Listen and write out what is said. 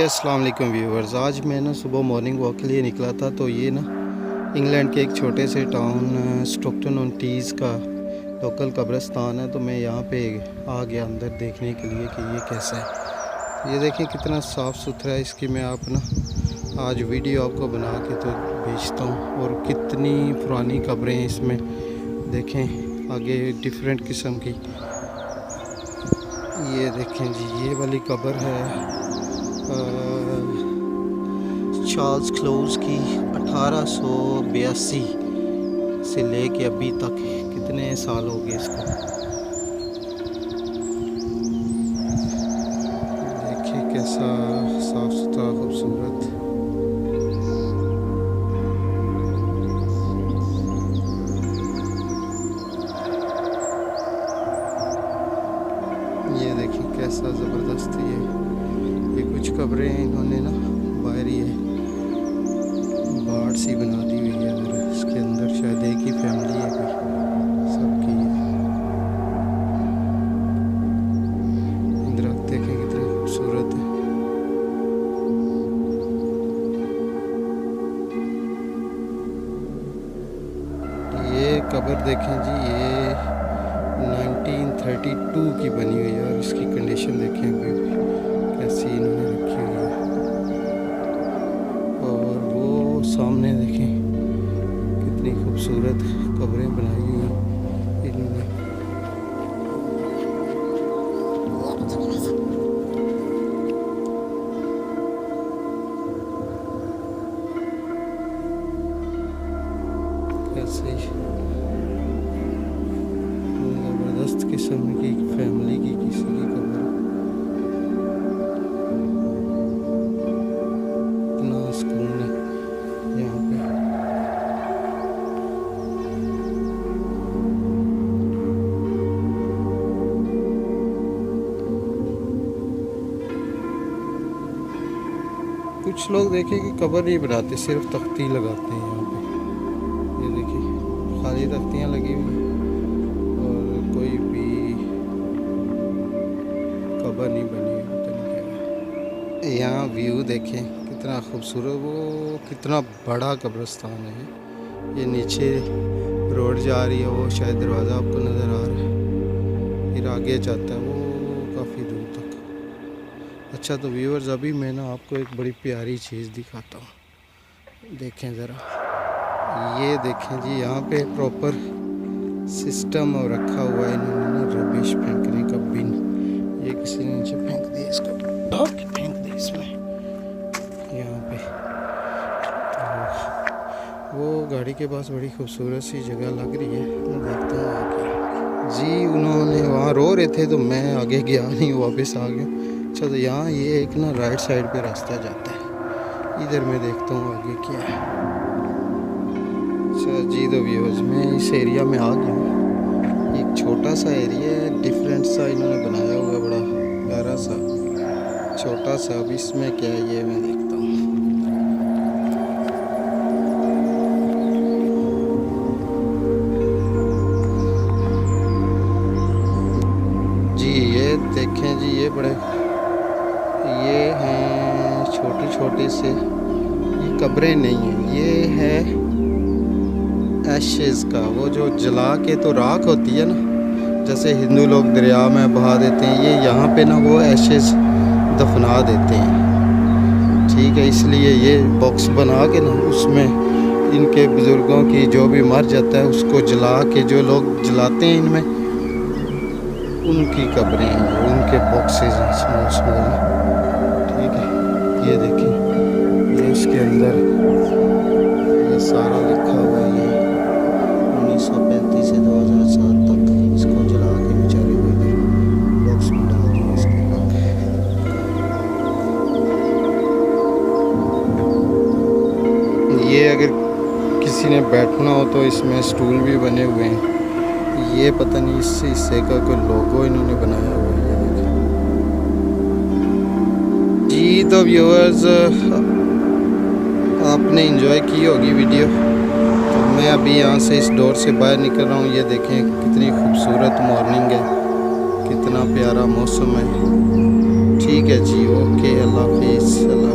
अस्सलाम वालेकुम व्यूवर्स। आज मैं ना सुबह मॉर्निंग वॉक के लिए निकला था, तो ये ना इंग्लैंड के एक छोटे से टाउन स्टॉकटन ऑन टीज़ का लोकल कब्रिस्तान है। तो मैं यहाँ पे आ गया अंदर देखने के लिए कि ये कैसा है। ये देखें कितना साफ़ सुथरा है। इसकी मैं आप ना आज वीडियो आपको बना के तो भेजता हूँ। और कितनी पुरानी कब्रें हैं इसमें, देखें आगे डिफरेंट किस्म की। ये देखें जी, ये वाली कब्र है चार्ल्स क्लोज की 1882 से लेके अभी तक कितने साल हो गए इसको। देखिए कैसा साफ सुथरा खूबसूरत। ये देखिए कैसा ज़बरदस्त ये कुछ कब्रें इन्होंने ना बाहर ही है बाढ़ सी बना दी हुई है। अगर इसके अंदर शायद एक ही फैमिली है कोई, सबकी है। दरख्त देखें कितने खूबसूरत है। ये कब्र देखें जी, ये 1932 की बनी हुई है और इसकी कंडीशन देखें अभी कैसी इन्होंने रखी हुई है। और वो सामने देखें कितनी खूबसूरत कब्रें बनाई हुई हैं इन्होंने। कैसे ज़बरदस्त किस्म की फैमिली की किसी की कब्र। इतना सुकून है यहाँ पे। कुछ लोग देखें कि कब्र नहीं बनाते, सिर्फ तख्ती लगाते हैं यहाँ पे। ये देखिए खाली तख्तियाँ लगी हुई हैं और कोई भी कब्र नहीं बनी हुई, पता नहीं क्या। यहाँ व्यू देखें कितना खूबसूरत, वो कितना बड़ा कब्रिस्तान है। ये नीचे रोड जा रही है, वो शायद दरवाज़ा आपको नज़र आ रहा है, फिर आगे जाता है वो काफ़ी दूर तक। अच्छा तो व्यूअर्स, अभी मैं ना आपको एक बड़ी प्यारी चीज़ दिखाता हूँ, देखें ज़रा। ये देखें जी, यहाँ पे प्रॉपर सिस्टम और रखा हुआ है इन्होंने ना रबिश फेंकने का बिन। ये किसी ने नीचे फेंक दिया, इसको ढक के फेंक दिया इसमें यहाँ पे। तो वो गाड़ी के पास बड़ी खूबसूरत सी जगह लग रही है, मैं देखता हूँ आगे जी। उन्होंने वहाँ रो रहे थे तो मैं आगे गया नहीं, वापस आ गया। अच्छा तो यहाँ ये एक ना राइट साइड पे रास्ता जाता है, इधर मैं देखता हूँ आगे क्या है। अच्छा जी तो व्यूअर्स, मैं इस एरिया में आ गया हूँ। एक छोटा सा एरिया है, डिफरेंट सा इन्होंने बनाया हुआ, बड़ा प्यारा सा छोटा सा। अब इसमें क्या है ये मैं देखता हूँ। जी ये देखें जी, ये बड़े ये हैं छोटे छोटे से, ये कब्रें नहीं हैं, ये है एशेज़ का, वो जो जला के तो राख होती है ना, जैसे हिंदू लोग दरिया में बहा देते हैं, ये यहाँ पे ना वो एशेज़ दफना देते हैं। ठीक है, इसलिए ये बॉक्स बना के ना उसमें इनके बुज़ुर्गों की जो भी मर जाता है उसको जला के, जो लोग जलाते हैं इनमें, उनकी कब्रें हैं, उनके बॉक्सेस हैं। ठीक है, ये देखिए ये इसके अंदर ये सारा लिखा हुआ है। 1935 से 2007 तक इसको जला के बेचारे को इधर बॉक्स में डाल दिया इसके रख। ये अगर किसी ने बैठना हो तो इसमें स्टूल भी बने हुए हैं। ये पता नहीं इस हिस्से का कोई लोगो इन्होंने बनाया हुआ है, ये देखिए जी। तो व्यूअर्स, आपने एंजॉय की होगी वीडियो। तो मैं अभी यहाँ से इस डोर से बाहर निकल रहा हूँ। ये देखें कितनी खूबसूरत मॉर्निंग है, कितना प्यारा मौसम है। ठीक ठीक है जी, ओके, अल्लाह हाफिज़। अल्लाह